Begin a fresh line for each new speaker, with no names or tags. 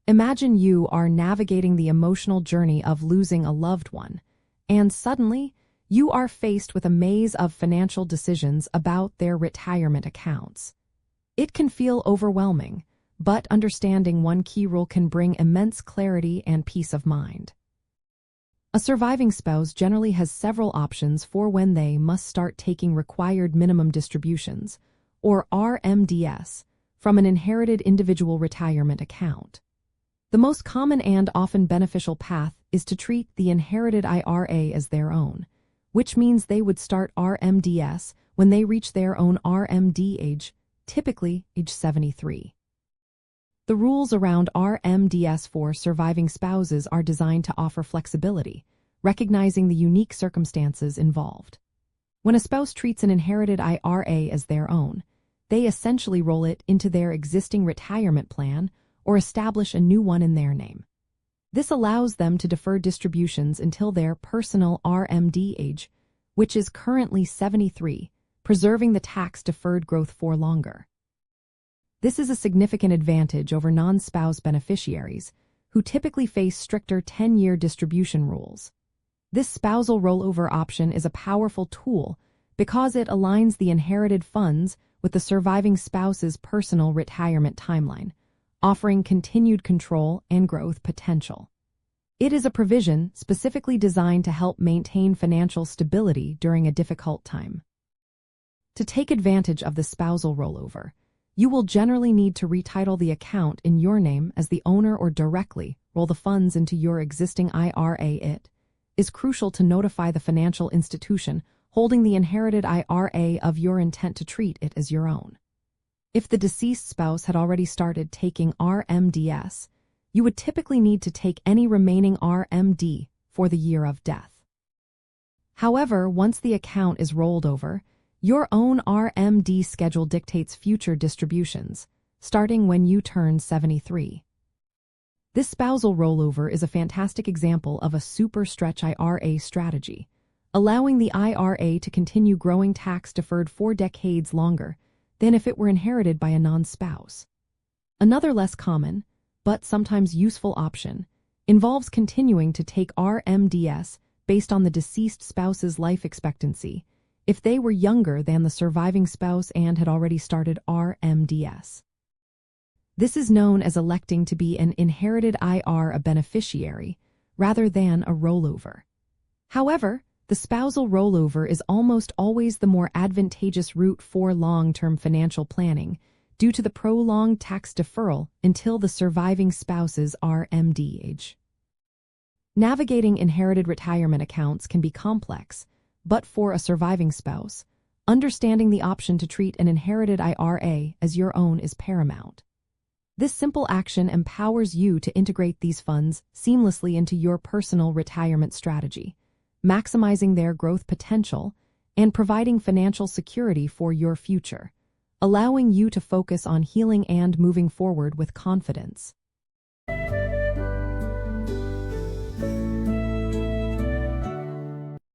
Imagine you are navigating the emotional journey of losing a loved one, and suddenly, you are faced with a maze of financial decisions about their retirement accounts. It can feel overwhelming, but understanding one key rule can bring immense clarity and peace of mind. A surviving spouse generally has several options for when they must start taking required minimum distributions, or RMDs, from an inherited individual retirement account. The most common and often beneficial path is to treat the inherited IRA as their own, which means they would start RMDs when they reach their own RMD age, typically age 73. The rules around RMDs for surviving spouses are designed to offer flexibility, recognizing the unique circumstances involved. When a spouse treats an inherited IRA as their own, they essentially roll it into their existing retirement plan or establish a new one in their name. This allows them to defer distributions until their personal RMD age, which is currently 73, preserving the tax-deferred growth for longer. This is a significant advantage over non-spouse beneficiaries, who typically face stricter 10-year distribution rules. This spousal rollover option is a powerful tool because it aligns the inherited funds with the surviving spouse's personal retirement timeline, offering continued control and growth potential. It is a provision specifically designed to help maintain financial stability during a difficult time. To take advantage of the spousal rollover, you will generally need to retitle the account in your name as the owner or directly roll the funds into your existing IRA. It is crucial to notify the financial institution holding the inherited IRA of your intent to treat it as your own. If the deceased spouse had already started taking RMDs, you would typically need to take any remaining RMD for the year of death. However, once the account is rolled over, your own RMD schedule dictates future distributions, starting when you turn 73. This spousal rollover is a fantastic example of a super stretch IRA strategy, allowing the IRA to continue growing tax-deferred for decades longer than if it were inherited by a non-spouse. Another less common, but sometimes useful option, involves continuing to take RMDs based on the deceased spouse's life expectancy, if they were younger than the surviving spouse and had already started RMDs. This is known as electing to be an inherited IRA beneficiary rather than a rollover. However, the spousal rollover is almost always the more advantageous route for long-term financial planning due to the prolonged tax deferral until the surviving spouse's RMD age. Navigating inherited retirement accounts can be complex, but for a surviving spouse, understanding the option to treat an inherited IRA as your own is paramount. This simple action empowers you to integrate these funds seamlessly into your personal retirement strategy, maximizing their growth potential and providing financial security for your future, allowing you to focus on healing and moving forward with confidence.